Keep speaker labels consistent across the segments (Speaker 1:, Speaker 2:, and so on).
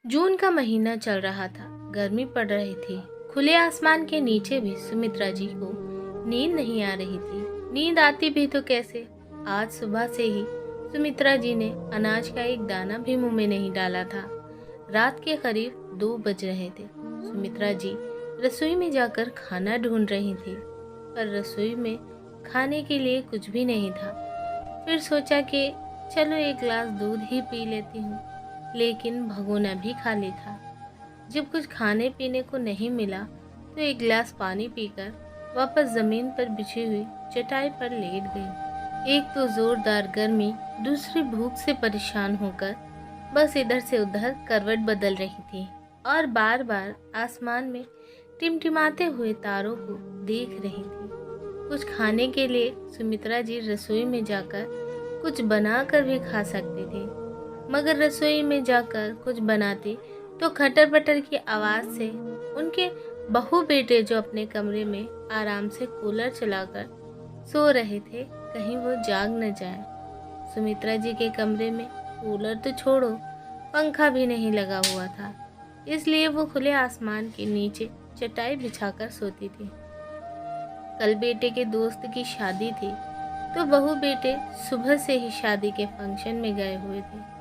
Speaker 1: जून का महीना चल रहा था। गर्मी पड़ रही थी। खुले आसमान के नीचे भी सुमित्रा जी को नींद नहीं आ रही थी। नींद आती भी तो कैसे। आज सुबह से ही सुमित्रा जी ने अनाज का एक दाना भी मुंह में नहीं डाला था। रात के करीब 2 बज रहे थे। सुमित्रा जी रसोई में जाकर खाना ढूंढ रही थी, पर रसोई में खाने के लिए कुछ भी नहीं था। फिर सोचा कि चलो एक गिलास दूध ही पी लेती हूँ, लेकिन भगोना भी खाली था। जब कुछ खाने पीने को नहीं मिला तो एक गिलास पानी पीकर वापस जमीन पर बिछी हुई चटाई पर लेट गई। एक तो जोरदार गर्मी, दूसरी भूख से परेशान होकर बस इधर से उधर करवट बदल रही थी और बार बार आसमान में टिमटिमाते हुए तारों को देख रही थी। कुछ खाने के लिए सुमित्रा जी रसोई में जाकर कुछ बनाकर भी खा सकती थी, मगर रसोई में जाकर कुछ बनाती तो खटर पटर की आवाज़ से उनके बहू बेटे जो अपने कमरे में आराम से कूलर चलाकर सो रहे थे, कहीं वो जाग न जाए। सुमित्रा जी के कमरे में कूलर तो छोड़ो, पंखा भी नहीं लगा हुआ था, इसलिए वो खुले आसमान के नीचे चटाई बिछाकर सोती थी। कल बेटे के दोस्त की शादी थी, तो बहू बेटे सुबह से ही शादी के फंक्शन में गए हुए थे।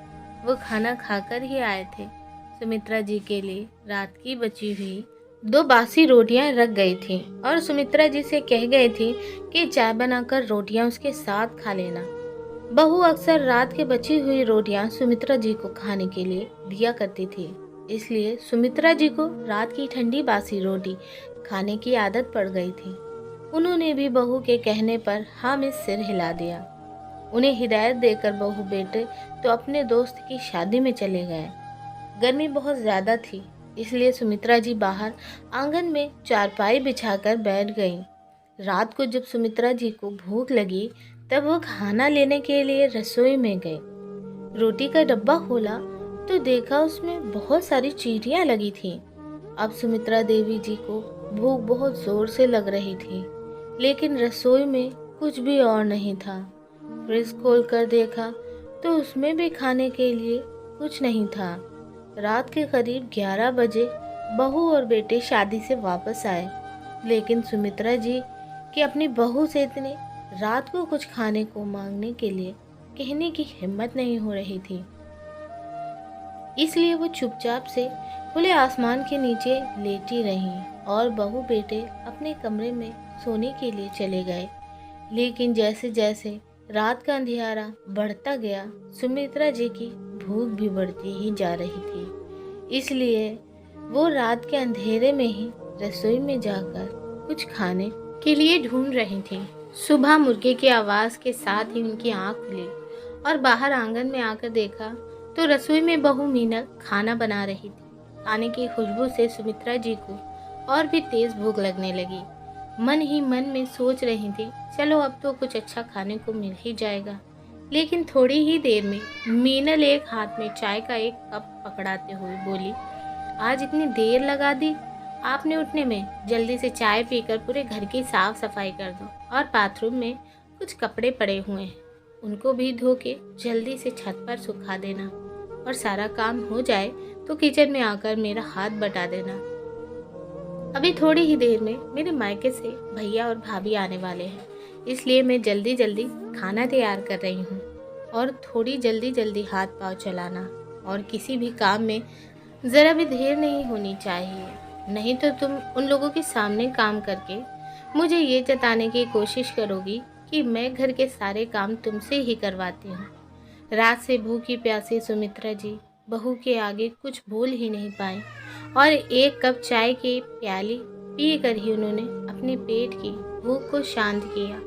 Speaker 1: वो खाना खाकर ही आए थे। सुमित्रा जी के लिए रात की बची हुई 2 बासी रोटियां रख गई थी और सुमित्रा जी से कह गए थे कि चाय बनाकर रोटियां उसके साथ खा लेना। बहू अक्सर रात की बची हुई रोटियां सुमित्रा जी को खाने के लिए दिया करती थी, इसलिए सुमित्रा जी को रात की ठंडी बासी रोटी खाने की आदत पड़ गई थी। उन्होंने भी बहू के कहने पर हाँ में सिर हिला दिया। उन्हें हिदायत देकर बहू बेटे तो अपने दोस्त की शादी में चले गए। गर्मी बहुत ज़्यादा थी, इसलिए सुमित्रा जी बाहर आंगन में चारपाई बिछाकर बैठ गईं। रात को जब सुमित्रा जी को भूख लगी तब वो खाना लेने के लिए रसोई में गए। रोटी का डब्बा खोला तो देखा उसमें बहुत सारी चींटियां लगी थीं। अब सुमित्रा देवी जी को भूख बहुत जोर से लग रही थी, लेकिन रसोई में कुछ भी और नहीं था। फ्रिज खोल कर देखा तो उसमें भी खाने के लिए कुछ नहीं था। रात के करीब 11 बजे बहू और बेटे शादी से वापस आए, लेकिन सुमित्रा जी की अपनी बहू से इतनी रात को कुछ खाने को मांगने के लिए कहने की हिम्मत नहीं हो रही थी, इसलिए वो चुपचाप से खुले आसमान के नीचे लेटी रहीं और बहू बेटे अपने कमरे में सोने के लिए चले गए। लेकिन जैसे जैसे रात का अंधियारा बढ़ता गया, सुमित्रा जी की भूख भी बढ़ती ही जा रही थी, इसलिए वो रात के अंधेरे में ही रसोई में जाकर कुछ खाने के लिए ढूंढ रही थी। सुबह मुर्गे की आवाज़ के साथ ही उनकी आंख खुली और बाहर आंगन में आकर देखा तो रसोई में बहू मीनल खाना बना रही थी। खाने की खुशबू से सुमित्रा जी को और भी तेज भूख लगने लगी। मन ही मन में सोच रही थी, चलो अब तो कुछ अच्छा खाने को मिल ही जाएगा। लेकिन थोड़ी ही देर में मीनल एक हाथ में चाय का एक कप पकड़ाते हुए बोली, आज इतनी देर लगा दी आपने उठने में। जल्दी से चाय पीकर पूरे घर की साफ सफाई कर दो और बाथरूम में कुछ कपड़े पड़े हुए हैं, उनको भी धो के जल्दी से छत पर सुखा देना और सारा काम हो जाए तो किचन में आकर मेरा हाथ बटा देना। अभी थोड़ी ही देर में मेरे मायके से भैया और भाभी आने वाले हैं, इसलिए मैं जल्दी जल्दी खाना तैयार कर रही हूँ। और थोड़ी जल्दी जल्दी हाथ पाँव चलाना और किसी भी काम में ज़रा भी देर नहीं होनी चाहिए, नहीं तो तुम उन लोगों के सामने काम करके मुझे ये जताने की कोशिश करोगी कि मैं घर के सारे काम तुमसे ही करवाती हूँ। रात से भूखी प्यासी सुमित्रा जी बहू के आगे कुछ बोल ही नहीं पाए और एक कप चाय की प्याली पी कर ही उन्होंने अपने पेट की भूख को शांत किया।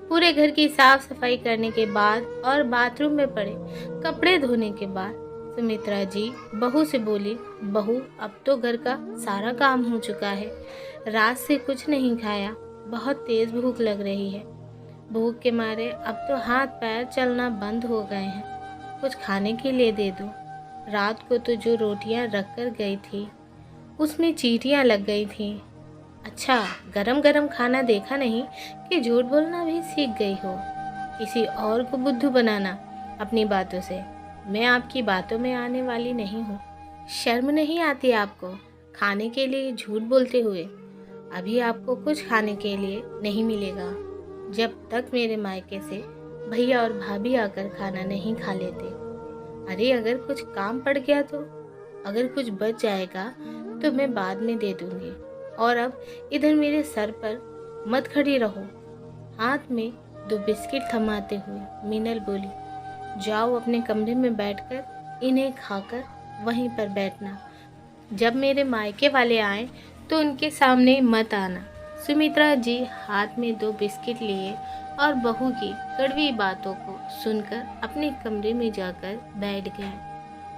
Speaker 1: पूरे घर की साफ सफाई करने के बाद और बाथरूम में पड़े कपड़े धोने के बाद सुमित्रा जी बहू से बोली, बहू अब तो घर का सारा काम हो चुका है, रात से कुछ नहीं खाया, बहुत तेज भूख लग रही है। भूख के मारे अब तो हाथ पैर चलना बंद हो गए हैं, कुछ खाने के लिए दे दो। रात को तो जो रोटियां रख कर गई थी उसमें चींटियां लग गई थीं। अच्छा, गरम गरम खाना देखा नहीं कि झूठ बोलना भी सीख गई हो, किसी और को बुद्धू बनाना अपनी बातों से। मैं आपकी बातों में आने वाली नहीं हूँ, शर्म नहीं आती आपको खाने के लिए झूठ बोलते हुए? अभी आपको कुछ खाने के लिए नहीं मिलेगा जब तक मेरे मायके से भैया और भाभी आकर खाना नहीं खा लेते। अरे अगर कुछ काम पड़ गया तो, अगर कुछ बच जाएगा तो मैं बाद में दे दूंगी। और अब इधर मेरे सर पर मत खड़ी रहो। हाथ में 2 बिस्किट थमाते हुए मीनल बोली, जाओ अपने कमरे में बैठकर इन्हें खाकर वहीं पर बैठना। जब मेरे मायके वाले आए तो उनके सामने मत आना। सुमित्रा जी हाथ में 2 बिस्किट लिए और बहू की कड़वी बातों को सुनकर अपने कमरे में जाकर बैठ गई।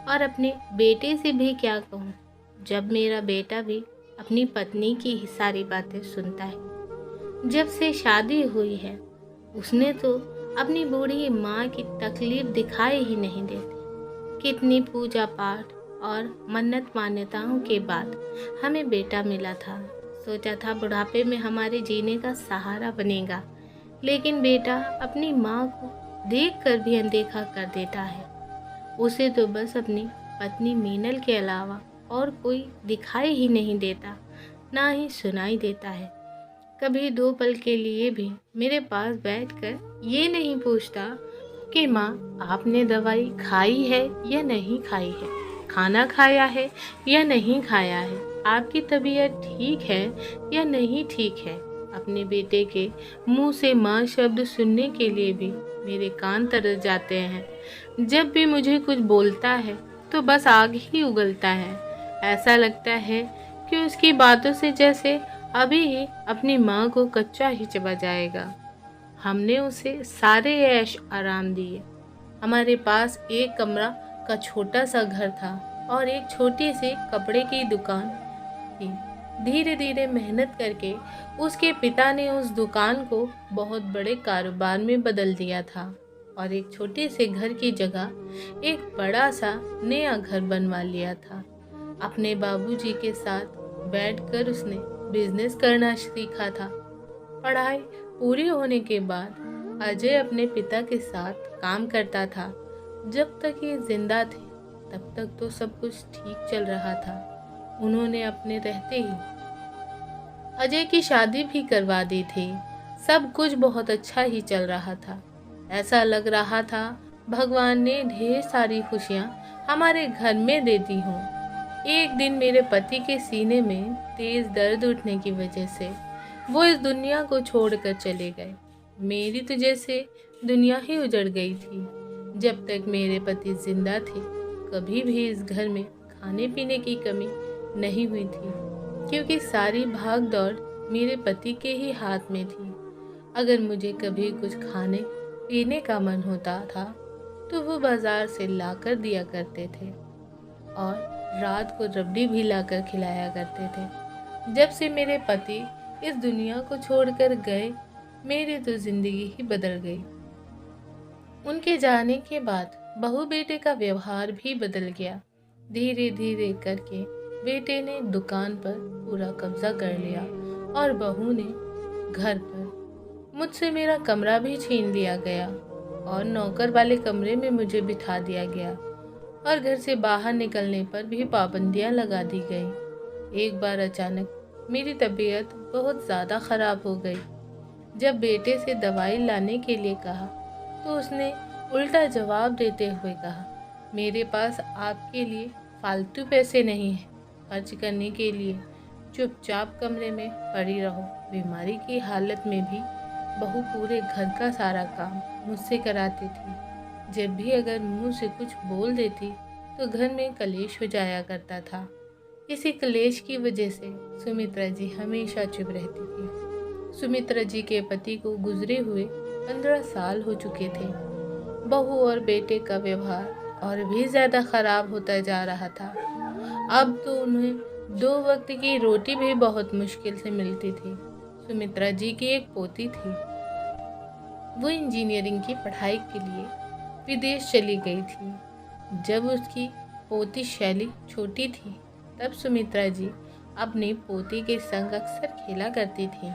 Speaker 1: और अपने बेटे से भी क्या कहूँ, जब मेरा बेटा भी अपनी पत्नी की ही सारी बातें सुनता है। जब से शादी हुई है उसने तो अपनी बूढ़ी माँ की तकलीफ दिखाई ही नहीं देती। कितनी पूजा पाठ और मन्नत मान्यताओं के बाद हमें बेटा मिला था। सोचा था बुढ़ापे में हमारे जीने का सहारा बनेगा, लेकिन बेटा अपनी माँ को देखकर भी अनदेखा कर देता है। उसे तो बस अपनी पत्नी मीनल के अलावा और कोई दिखाई ही नहीं देता, ना ही सुनाई देता है। कभी 2 पल के लिए भी मेरे पास बैठकर ये नहीं पूछता कि माँ आपने दवाई खाई है या नहीं खाई है, खाना खाया है या नहीं खाया है, आपकी तबीयत ठीक है या नहीं ठीक है। अपने बेटे के मुंह से माँ शब्द सुनने के लिए भी मेरे कान तरस जाते हैं। जब भी मुझे कुछ बोलता है तो बस आग ही उगलता है। ऐसा लगता है कि उसकी बातों से जैसे अभी ही अपनी माँ को कच्चा ही चबा जाएगा। हमने उसे सारे ऐश आराम दिए। हमारे पास एक कमरा का छोटा सा घर था और एक छोटी सी कपड़े की दुकान थी। धीरे धीरे मेहनत करके उसके पिता ने उस दुकान को बहुत बड़े कारोबार में बदल दिया था और एक छोटे से घर की जगह एक बड़ा सा नया घर बनवा लिया था। अपने बाबूजी के साथ बैठकर उसने बिजनेस करना सीखा था। पढ़ाई पूरी होने के बाद अजय अपने पिता के साथ काम करता था। जब तक ये जिंदा थे तब तक तो सब कुछ ठीक चल रहा था। उन्होंने अपने रहते ही अजय की शादी भी करवा दी थी। सब कुछ बहुत अच्छा ही चल रहा था। ऐसा लग रहा था भगवान ने ढेर सारी खुशियाँ हमारे घर में दे दी हों। एक दिन मेरे पति के सीने में तेज दर्द उठने की वजह से वो इस दुनिया को छोड़कर चले गए। मेरी तो जैसे दुनिया ही उजड़ गई थी। जब तक मेरे पति जिंदा थे कभी भी इस घर में खाने पीने की कमी नहीं हुई थी, क्योंकि सारी भाग दौड़ मेरे पति के ही हाथ में थी। अगर मुझे कभी कुछ खाने पीने का मन होता था तो वो बाजार से लाकर दिया करते थे और रात को रबड़ी भी लाकर खिलाया करते थे। जब से मेरे पति इस दुनिया को छोड़कर गए मेरी तो जिंदगी ही बदल गई। उनके जाने के बाद बहू बेटे का व्यवहार भी बदल गया। धीरे धीरे करके बेटे ने दुकान पर पूरा कब्जा कर लिया और बहू ने घर पर मुझसे मेरा कमरा भी छीन लिया गया और नौकर वाले कमरे में मुझे बिठा दिया गया और घर से बाहर निकलने पर भी पाबंदियां लगा दी गई। एक बार अचानक मेरी तबीयत बहुत ज़्यादा ख़राब हो गई। जब बेटे से दवाई लाने के लिए कहा तो उसने उल्टा जवाब देते हुए कहा, मेरे पास आपके लिए फालतू पैसे नहीं हैं खर्च करने के लिए, चुपचाप कमरे में पड़ी रहो। बीमारी की हालत में भी बहू पूरे घर का सारा काम मुझसे कराती थी। जब भी अगर मुंह से कुछ बोल देती तो घर में कलेश हो जाया करता था। इसी कलेश की वजह से सुमित्रा जी हमेशा चुप रहती थी। सुमित्रा जी के पति को गुजरे हुए 15 साल हो चुके थे। बहू और बेटे का व्यवहार और भी ज़्यादा खराब होता जा रहा था। अब तो उन्हें 2 वक्त की रोटी भी बहुत मुश्किल से मिलती थी। सुमित्रा जी की एक पोती थी, वो इंजीनियरिंग की पढ़ाई के लिए विदेश चली गई थी। जब उसकी पोती शैली छोटी थी तब सुमित्रा जी अपनी पोती के संग अक्सर खेला करती थी।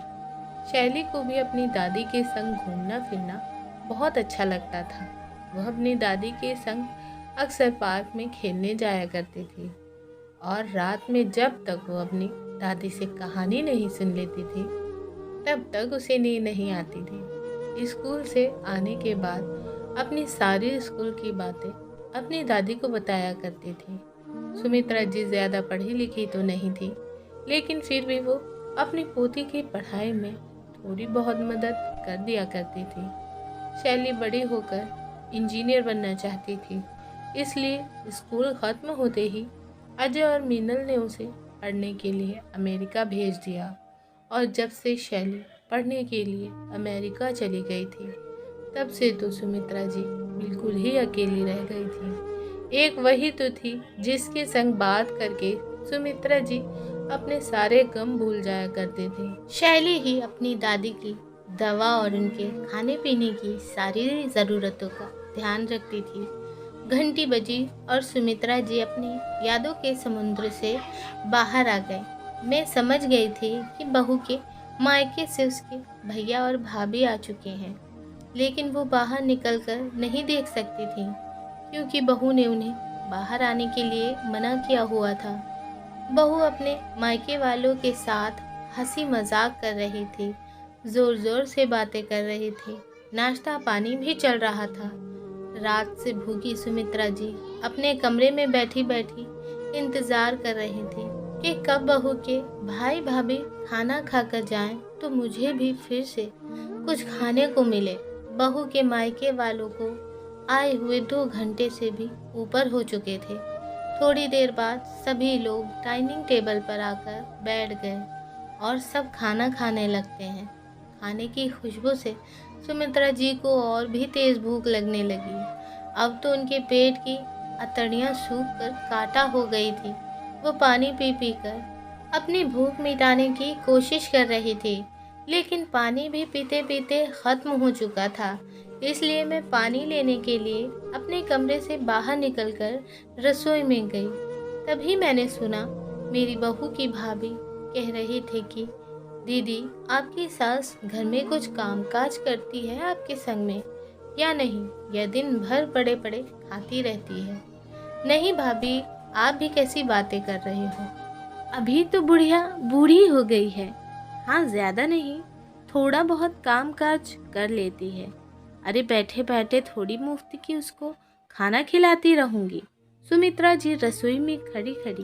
Speaker 1: शैली को भी अपनी दादी के संग घूमना फिरना बहुत अच्छा लगता था। वह अपनी दादी के संग अक्सर पार्क में खेलने जाया करती थी। और रात में जब तक वो अपनी दादी से कहानी नहीं सुन लेती थी तब तक उसे नींद नहीं आती थी। स्कूल से आने के बाद अपनी सारी स्कूल की बातें अपनी दादी को बताया करती थी। सुमित्रा जी ज़्यादा पढ़ी लिखी तो नहीं थी, लेकिन फिर भी वो अपनी पोती की पढ़ाई में थोड़ी बहुत मदद कर दिया करती थी। शैली बड़ी होकर इंजीनियर बनना चाहती थी, इसलिए स्कूल खत्म होते ही अजय और मीनल ने उसे पढ़ने के लिए अमेरिका भेज दिया। और जब से शैली पढ़ने के लिए अमेरिका चली गई थी तब से तो सुमित्रा जी बिल्कुल ही अकेली रह गई थी। एक वही तो थी जिसके संग बात करके सुमित्रा जी अपने सारे गम भूल जाया करते थे। शैली ही अपनी दादी की दवा और उनके खाने पीने की सारी ज़रूरतों का ध्यान रखती थी। घंटी बजी और सुमित्रा जी अपनी यादों के समुद्र से बाहर आ गए। मैं समझ गई थी कि बहू के मायके से उसके भैया और भाभी आ चुके हैं, लेकिन वो बाहर निकलकर नहीं देख सकती थी क्योंकि बहू ने उन्हें बाहर आने के लिए मना किया हुआ था। बहू अपने मायके वालों के साथ हंसी मजाक कर रही थी, जोर जोर से बातें कर रही थी, नाश्ता पानी भी चल रहा था। रात से भूखी सुमित्रा जी अपने कमरे में बैठी बैठी इंतजार कर रही थी कि कब बहू के भाई भाभी खाना खाकर जाएं तो मुझे भी फिर से कुछ खाने को मिले। बहू के मायके वालों को आए हुए 2 घंटे से भी ऊपर हो चुके थे। थोड़ी देर बाद सभी लोग डाइनिंग टेबल पर आकर बैठ गए और सब खाना खाने लगते हैं। खाने की खुशबू से सुमित्रा जी को और भी तेज भूख लगने लगी। अब तो उनके पेट की अतड़ियाँ सूख कर काटा हो गई थी। वो पानी पी पी कर अपनी भूख मिटाने की कोशिश कर रही थी, लेकिन पानी भी पीते पीते खत्म हो चुका था। इसलिए मैं पानी लेने के लिए अपने कमरे से बाहर निकलकर रसोई में गई। तभी मैंने सुना मेरी बहू की भाभी कह रही थी कि दीदी, आपकी सास घर में कुछ कामकाज करती है आपके संग में या नहीं, यह दिन भर पड़े पड़े खाती रहती है। नहीं भाभी, आप भी कैसी बातें कर रहे हो, अभी तो बुढ़िया बूढ़ी हो गई है। हाँ, ज्यादा नहीं, थोड़ा बहुत काम काज कर लेती है। अरे बैठे बैठे थोड़ी मुफ्त की उसको खाना खिलाती रहूंगी। सुमित्रा जी रसोई में खड़ी खड़ी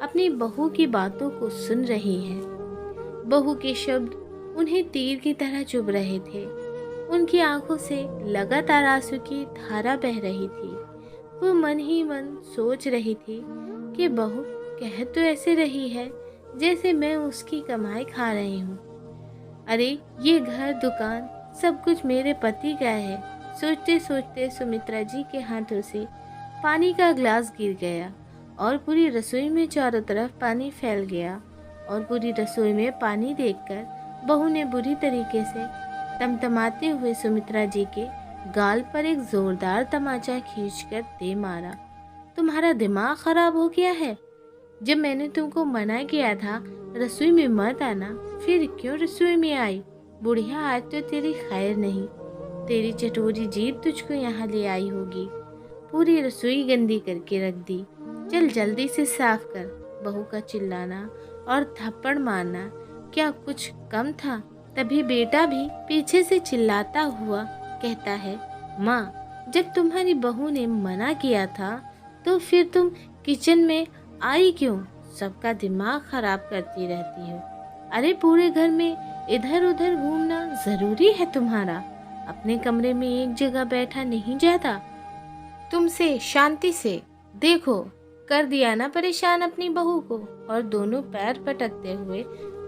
Speaker 1: अपनी बहू की बातों को सुन रही हैं। बहू के शब्द उन्हें तीर की तरह चुभ रहे थे। उनकी आंखों से लगातार आंसू की धारा बह रही थी। वो मन ही मन सोच रही थी कि बहू कह तो ऐसे रही है जैसे मैं उसकी कमाई खा रही हूँ। अरे ये घर दुकान सब कुछ मेरे पति का है। सोचते सोचते सुमित्रा जी के हाथों से पानी का ग्लास गिर गया और पूरी रसोई में चारों तरफ पानी फैल गया। और पूरी रसोई में पानी देखकर बहू ने बुरी तरीके से तमतमाते हुए सुमित्रा जी के गाल पर एक जोरदार तमाचा खींचकर दे मारा। तुम्हारा दिमाग खराब हो गया है? जब मैंने तुमको मना किया था रसोई में मत आना, फिर क्यों रसोई में आई? बुढ़िया, आज तो तेरी खैर नहीं। तेरी चटोरी जीभ तुझको यहाँ ले आई होगी। पूरी रसोई गंदी करके रख दी। चल जल्दी से साफ कर। बहू का चिल्लाना और थप्पड़ मारना क्या कुछ कम था? तभी बेटा भी पीछे से चिल्लाता हुआ कहता है, माँ, जब तुम्हारी बहू ने मना किया था तो फिर तुम किचन में आई क्यों? सबका दिमाग खराब करती रहती हो। अरे पूरे घर में इधर उधर घूमना जरूरी है तुम्हारा? अपने कमरे में एक जगह बैठा नहीं जाता तुमसे? शांति से देखो, कर दिया ना परेशान अपनी बहू को। और दोनों पैर पटकते हुए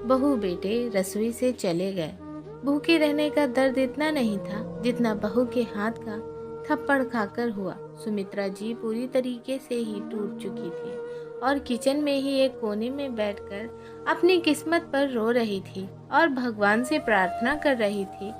Speaker 1: बहू बेटे रसोई से चले गए। भूखे रहने का दर्द इतना नहीं था जितना बहू के हाथ का थप्पड़ खाकर हुआ। सुमित्रा जी पूरी तरीके से ही टूट चुकी थी और किचन में ही एक कोने में बैठकर अपनी किस्मत पर रो रही थी और भगवान से प्रार्थना कर रही थी,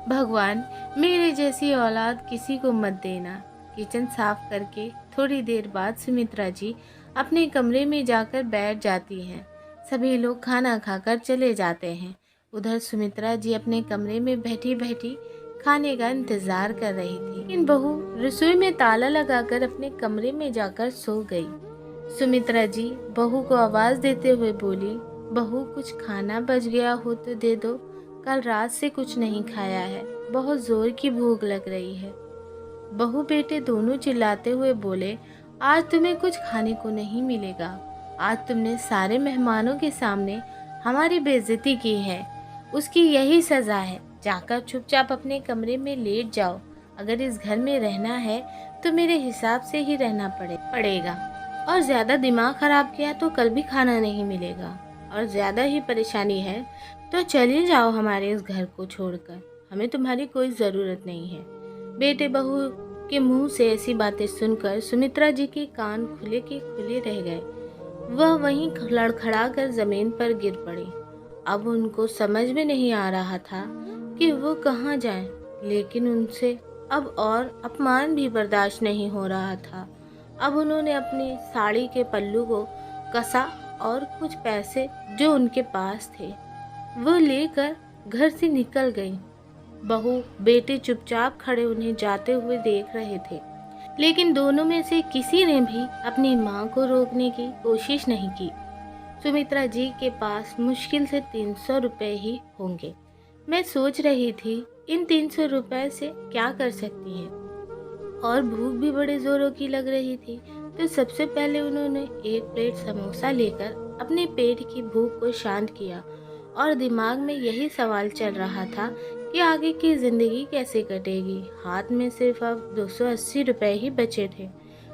Speaker 1: भगवान मेरे जैसी औलाद किसी को मत देना। किचन साफ करके थोड़ी देर बाद सुमित्रा जी अपने कमरे में जाकर बैठ जाती हैं। सभी लोग खाना खाकर चले जाते हैं। उधर सुमित्रा जी अपने कमरे में बैठी बैठी खाने का इंतजार कर रही थी। लेकिन बहू रसोई में ताला लगाकर अपने कमरे में जाकर सो गई। सुमित्रा जी बहू को आवाज देते हुए बोली, बहू कुछ खाना बच गया हो तो दे दो, कल रात से कुछ नहीं खाया है, बहुत जोर की भूख लग रही है। बहू बेटे दोनों चिल्लाते हुए बोले, आज तुम्हें कुछ खाने को नहीं मिलेगा। आज तुमने सारे मेहमानों के सामने हमारी बेइज्जती की है, उसकी यही सजा है। जाकर चुपचाप अपने कमरे में लेट जाओ। अगर इस घर में रहना है तो मेरे हिसाब से ही रहना पड़ेगा। और ज़्यादा दिमाग खराब किया तो कल भी खाना नहीं मिलेगा। और ज़्यादा ही परेशानी है तो चले जाओ हमारे इस घर को छोड़कर, हमें तुम्हारी कोई ज़रूरत नहीं है। बेटे बहू के मुंह से ऐसी बातें सुनकर सुमित्रा जी के कान खुले के खुले रह गए। वह वहीं लड़खड़ा कर जमीन पर गिर पड़ी। अब उनको समझ में नहीं आ रहा था कि वो कहाँ जाएं, लेकिन उनसे अब और अपमान भी बर्दाश्त नहीं हो रहा था। अब उन्होंने अपनी साड़ी के पल्लू को कसा और कुछ पैसे जो उनके पास थे वो लेकर घर से निकल गई। बहू बेटे चुपचाप खड़े उन्हें जाते हुए देख रहे थे, लेकिन दोनों में से किसी ने भी अपनी मां को रोकने की कोशिश नहीं की। सुमित्रा जी के पास मुश्किल से 300 रुपए ही होंगे। मैं सोच रही थी इन 300 रुपए से क्या कर सकती है, और भूख भी बड़े जोरों की लग रही थी। तो सबसे पहले उन्होंने एक प्लेट समोसा लेकर अपने पेट की भूख को शांत किया, और दिमाग में यही सवाल चल रहा था कि आगे की जिंदगी कैसे कटेगी। हाथ में सिर्फ अब 280 रुपए ही बचे थे।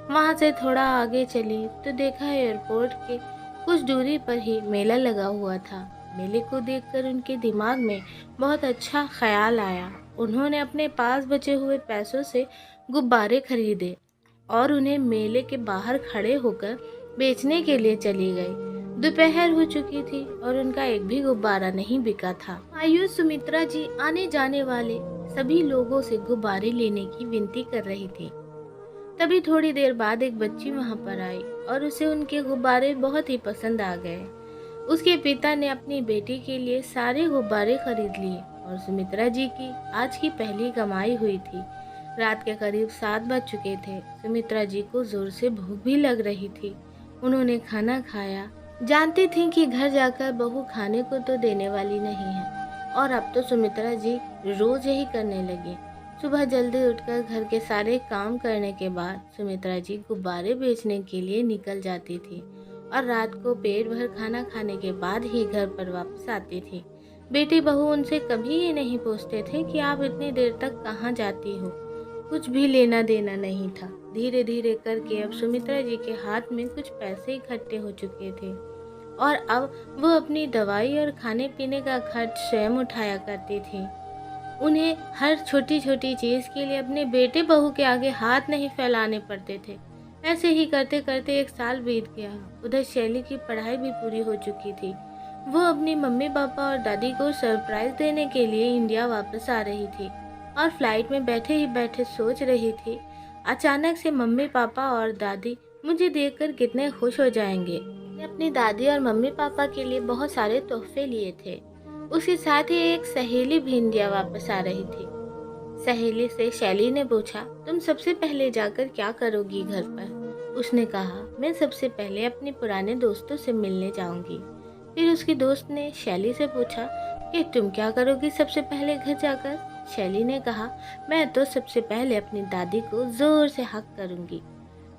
Speaker 1: वहां से थोड़ा आगे चली तो देखा एयरपोर्ट के कुछ दूरी पर ही मेला लगा हुआ था। मेले को देखकर उनके दिमाग में बहुत अच्छा ख्याल आया। उन्होंने अपने पास बचे हुए पैसों से गुब्बारे खरीदे और उन्हें मेले के बाहर खड़े होकर बेचने के लिए चली गई। दोपहर हो चुकी थी और उनका एक भी गुब्बारा नहीं बिका था। मायूस सुमित्रा जी आने जाने वाले सभी लोगों से गुब्बारे लेने की विनती कर रही थी। तभी थोड़ी देर बाद एक बच्ची वहां पर आई और उसे उनके गुब्बारे बहुत ही पसंद आ गए। उसके पिता ने अपनी बेटी के लिए सारे गुब्बारे खरीद लिए और सुमित्रा जी की आज की पहली कमाई हुई थी। रात के करीब 7 बज चुके थे। सुमित्रा जी को जोर से भूख भी लग रही थी। उन्होंने खाना खाया। जानती थी कि घर जाकर बहू खाने को तो देने वाली नहीं है, और अब तो सुमित्रा जी रोज यही करने लगी। सुबह जल्दी उठकर घर के सारे काम करने के बाद सुमित्रा जी गुब्बारे बेचने के लिए निकल जाती थी और रात को पेट भर खाना खाने के बाद ही घर पर वापस आती थी। बेटी बहू उनसे कभी ये नहीं पूछते थे कि आप इतनी देर तक कहाँ जाती हो। कुछ भी लेना देना नहीं था। धीरे धीरे करके अब सुमित्रा जी के हाथ में कुछ पैसे इकट्ठे हो चुके थे और अब वो अपनी दवाई और खाने पीने का खर्च स्वयं उठाया करती थी। उन्हें हर छोटी छोटी चीज के लिए अपने बेटे बहू के आगे हाथ नहीं फैलाने पड़ते थे। ऐसे ही करते करते 1 साल बीत गया। उधर शैली की पढ़ाई भी पूरी हो चुकी थी। वो अपनी मम्मी पापा और दादी को सरप्राइज देने के लिए इंडिया वापस आ रही थी और फ्लाइट में बैठे ही बैठे सोच रही थी, अचानक से मम्मी पापा और दादी मुझे देखकर कितने खुश हो जाएंगे। मैंने अपनी दादी और मम्मी पापा के लिए बहुत सारे तोहफे लिए थे। उसके साथ ही एक सहेली भी इंडिया वापस आ रही थी। सहेली से शैली ने पूछा, तुम सबसे पहले जाकर क्या करोगी घर पर? उसने कहा, मैं सबसे पहले अपने पुराने दोस्तों से मिलने जाऊंगी। फिर उसकी दोस्त ने शैली से पूछा कि तुम क्या करोगी सबसे पहले घर जाकर? शैली ने कहा, मैं तो सबसे पहले अपनी दादी को जोर से हक करूंगी,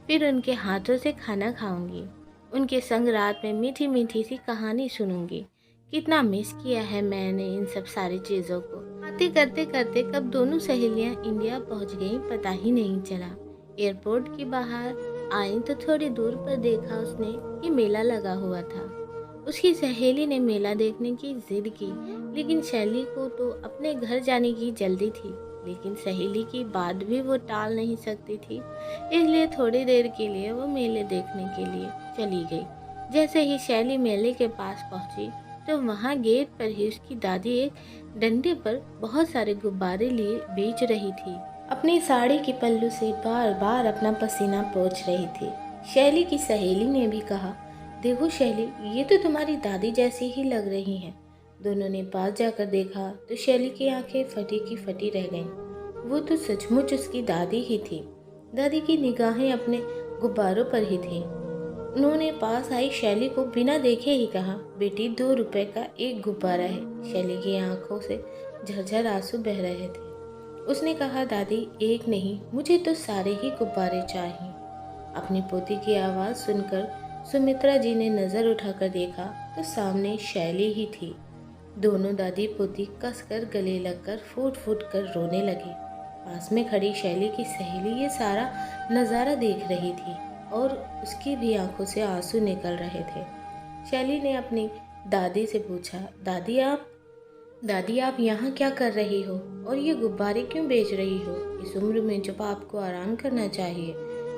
Speaker 1: फिर उनके हाथों से खाना खाऊंगी, उनके संग रात में मीठी मीठी सी कहानी सुनूंगी। कितना मिस किया है मैंने इन सब सारी चीजों को। बातें करते करते कब दोनों सहेलियां इंडिया पहुंच गईं पता ही नहीं चला। एयरपोर्ट के बाहर आई तो थोड़ी दूर पर देखा उसने कि मेला लगा हुआ था। उसकी सहेली ने मेला देखने की जिद की, लेकिन शैली को तो अपने घर जाने की जल्दी थी। लेकिन सहेली की बात भी वो टाल नहीं सकती थी, इसलिए थोड़ी देर के लिए वो मेले देखने के लिए चली गई। जैसे ही शैली मेले के पास पहुंची तो वहां गेट पर ही उसकी दादी एक डंडे पर बहुत सारे गुब्बारे लिए बेच रही थी। अपनी साड़ी के पल्लू से बार बार अपना पसीना पोंछ रही थी। शैली की सहेली ने भी कहा, देखो शैली, ये तो तुम्हारी दादी जैसी ही लग रही हैं। दोनों ने पास जाकर देखा तो शैली की आंखें फटी की फटी रह गईं। वो तो सचमुच उसकी दादी ही थी। दादी की निगाहें अपने गुब्बारों पर ही थी। उन्होंने पास आई शैली को बिना देखे ही कहा, बेटी 2 रुपए का एक गुब्बारा है। शैली की आंखों से झरझर आंसू बह रहे थे। उसने कहा, दादी एक नहीं, मुझे तो सारे ही गुब्बारे चाहिए। अपनी पोती की आवाज़ सुनकर सुमित्रा जी ने नज़र उठाकर देखा तो सामने शैली ही थी। दोनों दादी पोती कसकर गले लगकर फूट फूट कर रोने लगे। पास में खड़ी शैली की सहेली ये सारा नज़ारा देख रही थी और उसकी भी आंखों से आंसू निकल रहे थे। शैली ने अपनी दादी से पूछा, दादी आप यहाँ क्या कर रही हो और ये गुब्बारे क्यों बेच रही हो? इस उम्र में जब आपको आराम करना चाहिए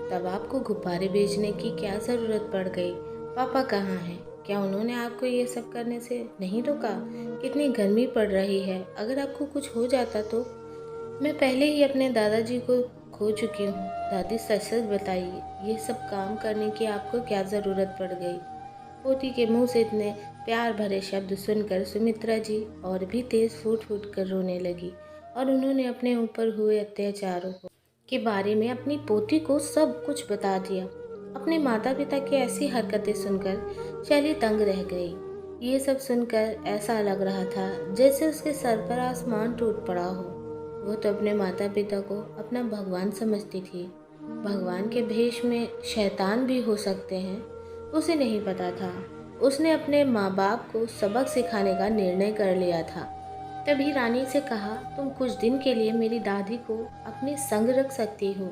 Speaker 1: तब आपको गुब्बारे बेचने की क्या ज़रूरत पड़ गई? पापा कहाँ हैं? क्या उन्होंने आपको ये सब करने से नहीं रोका? कितनी गर्मी पड़ रही है, अगर आपको कुछ हो जाता तो? मैं पहले ही अपने दादाजी को खो चुकी हूँ। दादी सच सच बताइए, ये सब काम करने की आपको क्या ज़रूरत पड़ गई? पोती के मुंह से इतने प्यार भरे शब्द सुनकर सुमित्रा जी और भी तेज फूट फूट कर रोने लगी और उन्होंने अपने ऊपर हुए अत्याचारों के बारे में अपनी पोती को सब कुछ बता दिया। अपने माता पिता की ऐसी हरकतें सुनकर शैली तंग रह गई। ये सब सुनकर ऐसा लग रहा था जैसे उसके सर पर आसमान टूट पड़ा हो। वो तो अपने माता पिता को अपना भगवान समझती थी। भगवान के भेष में शैतान भी हो सकते हैं, उसे नहीं पता था। उसने अपने माँ बाप को सबक सिखाने का निर्णय कर लिया था। तभी रानी से कहा, तुम कुछ दिन के लिए मेरी दादी को अपने संग रख सकती हो।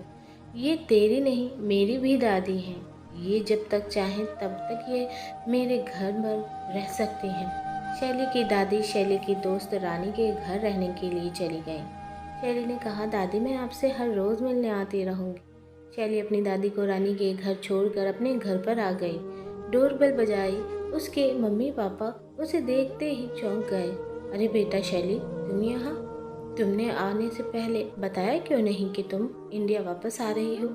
Speaker 1: ये तेरी नहीं, मेरी भी दादी है। ये जब तक चाहें तब तक ये मेरे घर पर रह सकती हैं। शैली की दादी शैली की दोस्त रानी के घर रहने के लिए चली गई। शैली ने कहा, दादी मैं आपसे हर रोज़ मिलने आती रहूँगी। शैली अपनी दादी को रानी के घर छोड़कर अपने घर पर आ गई। डोरबेल बजाई। उसके मम्मी पापा उसे देखते ही चौंक गए। अरे बेटा शैली, तुम यहाँ? तुमने आने से पहले बताया क्यों नहीं कि तुम इंडिया वापस आ रही हो?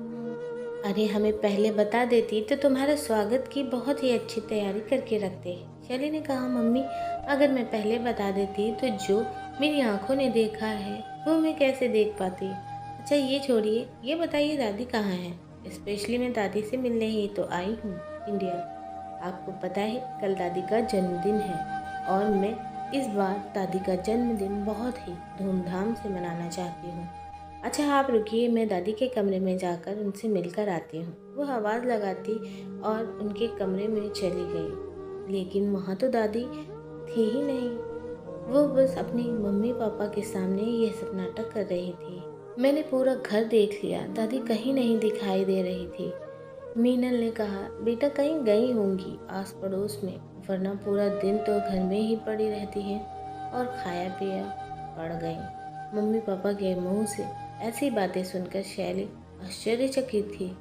Speaker 1: अरे हमें पहले बता देती तो तुम्हारे स्वागत की बहुत ही अच्छी तैयारी करके रखते। शैली ने कहा, मम्मी अगर मैं पहले बता देती तो जो मेरी आंखों ने देखा है वो मैं कैसे देख पाती। अच्छा ये छोड़िए, ये बताइए दादी कहाँ हैं? स्पेशली मैं दादी से मिलने ही तो आई हूँ इंडिया। आपको पता है कल दादी का जन्मदिन है और मैं इस बार दादी का जन्मदिन बहुत ही धूमधाम से मनाना चाहती हूँ। अच्छा आप रुकिए, मैं दादी के कमरे में जाकर उनसे मिलकर आती हूँ। वो आवाज़ लगाती और उनके कमरे में चली गई, लेकिन वहाँ तो दादी थी ही नहीं। वो बस अपनी मम्मी पापा के सामने ये सब नाटक कर रही थी। मैंने पूरा घर देख लिया, दादी कहीं नहीं दिखाई दे रही थी। मीनल ने कहा, बेटा कहीं गई होंगी आस पड़ोस में, वरना पूरा दिन तो घर में ही पड़ी रहती हैं और खाया पिया पड़ गई। मम्मी पापा के मुंह से ऐसी बातें सुनकर शैली आश्चर्यचकित थी।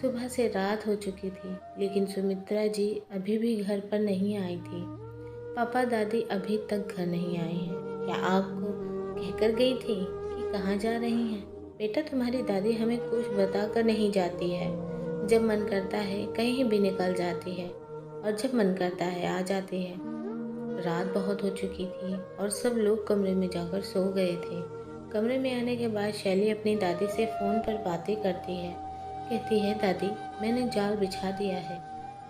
Speaker 1: सुबह से रात हो चुकी थी, लेकिन सुमित्रा जी अभी भी घर पर नहीं आई थी। पापा दादी अभी तक घर नहीं आए हैं। क्या आपको कहकर गई थी कि कहाँ जा रही हैं? बेटा तुम्हारी दादी हमें कुछ बताकर नहीं जाती है। जब मन करता है कहीं भी निकल जाती है और जब मन करता है आ जाती है। रात बहुत हो चुकी थी और सब लोग कमरे में जाकर सो गए थे। कमरे में आने के बाद शैली अपनी दादी से फ़ोन पर बातें करती है। कहती है, दादी मैंने जाल बिछा दिया है,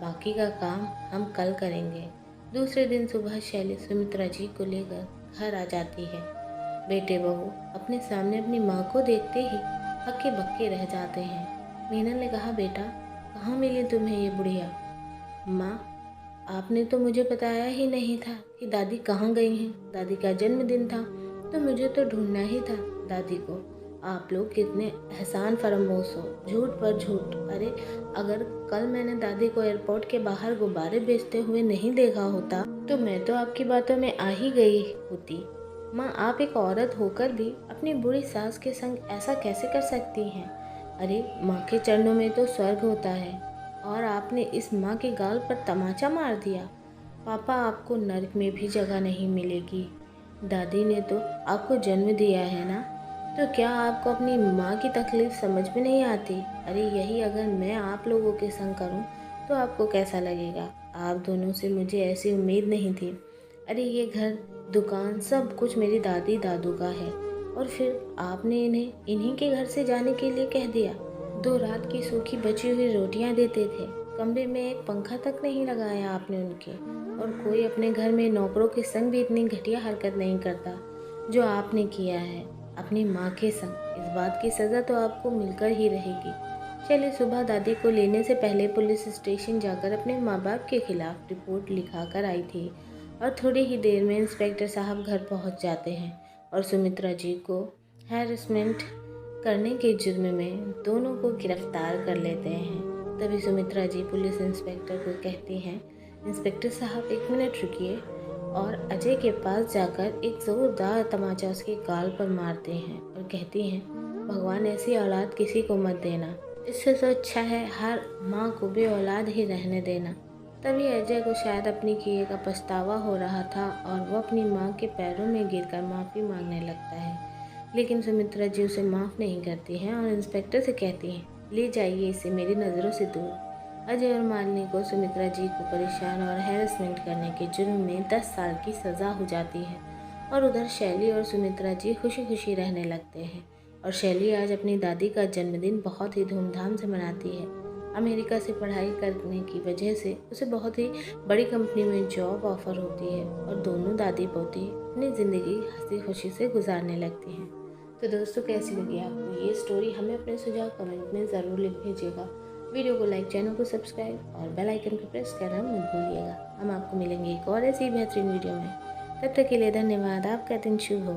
Speaker 1: बाकी का काम हम कल करेंगे। दूसरे दिन सुबह शैली सुमित्रा जी को लेकर घर आ जाती है। बेटे बहू अपने सामने अपनी माँ को देखते ही हक्के बक्के रह जाते हैं। मीनल ने कहा, बेटा कहाँ मिली तुम्हें ये बुढ़िया? माँ आपने तो मुझे बताया ही नहीं था कि दादी कहाँ गई हैं। दादी का जन्मदिन था तो मुझे तो ढूंढना ही था दादी को। आप लोग कितने एहसान फरामोश हो, झूठ पर झूठ। अरे अगर कल मैंने दादी को एयरपोर्ट के बाहर गुब्बारे बेचते हुए नहीं देखा होता तो मैं तो आपकी बातों में आ ही गई होती। माँ आप एक औरत होकर भी अपनी बुरी सास के संग ऐसा कैसे कर सकती हैं? अरे माँ के चरणों में तो स्वर्ग होता है और आपने इस माँ के गाल पर तमाचा मार दिया। पापा आपको नर्क में भी जगह नहीं मिलेगी। दादी ने तो आपको जन्म दिया है ना, तो क्या आपको अपनी माँ की तकलीफ समझ में नहीं आती? अरे यही अगर मैं आप लोगों के संग करूँ तो आपको कैसा लगेगा? आप दोनों से मुझे ऐसी उम्मीद नहीं थी। अरे ये घर दुकान सब कुछ मेरी दादी दादू का है और फिर आपने इन्हें इन्हीं के घर से जाने के लिए कह दिया। 2 रात की सूखी बची हुई रोटियां देते थे, कमरे में एक पंखा तक नहीं लगाया आपने उनके, और कोई अपने घर में नौकरों के संग भी इतनी घटिया हरकत नहीं करता जो आपने किया है अपनी माँ के संग। इस बात की सज़ा तो आपको मिलकर ही रहेगी। शैली सुबह दादी को लेने से पहले पुलिस स्टेशन जाकर अपने माँ बाप के खिलाफ रिपोर्ट लिखा कर आई थी, और थोड़ी ही देर में इंस्पेक्टर साहब घर पहुंच जाते हैं और सुमित्रा जी को हैरेसमेंट करने के जुर्म में दोनों को गिरफ्तार कर लेते हैं। तभी सुमित्रा जी पुलिस इंस्पेक्टर को कहती हैं, इंस्पेक्टर साहब 1 मिनट रुकिए, और अजय के पास जाकर एक ज़ोरदार तमाचा उसके गाल पर मारते हैं और कहती हैं, भगवान ऐसी औलाद किसी को मत देना, इससे तो अच्छा है हर माँ को भी औलाद ही रहने देना। तभी अजय को शायद अपनी किए का पछतावा हो रहा था और वो अपनी माँ के पैरों में गिरकर माफ़ी मांगने लगता है, लेकिन सुमित्रा जी उसे माफ़ नहीं करती हैं और इंस्पेक्टर से कहती हैं, ले जाइए इसे मेरी नज़रों से दूर। अजय और मालिनी को सुमित्रा जी को परेशान और हैरेसमेंट करने के जुर्म में 10 साल की सज़ा हो जाती है, और उधर शैली और सुमित्रा जी खुशी खुशी रहने लगते हैं। और शैली आज अपनी दादी का जन्मदिन बहुत ही धूमधाम से मनाती है। अमेरिका से पढ़ाई करने की वजह से उसे बहुत ही बड़ी कंपनी में जॉब ऑफर होती है, और दोनों दादी पोती अपनी ज़िंदगी हंसी खुशी से गुजारने लगती हैं। तो दोस्तों, कैसी लगी आपको ये स्टोरी? हमें अपने सुझाव कमेंट में ज़रूर लिख भेजिएगा। वीडियो को लाइक, चैनल को सब्सक्राइब और बेल आइकन को प्रेस करना मत भूलिएगा। हम आपको मिलेंगे एक और ऐसी बेहतरीन वीडियो में। तब तक के लिए धन्यवाद। आपका दिन शुभ हो।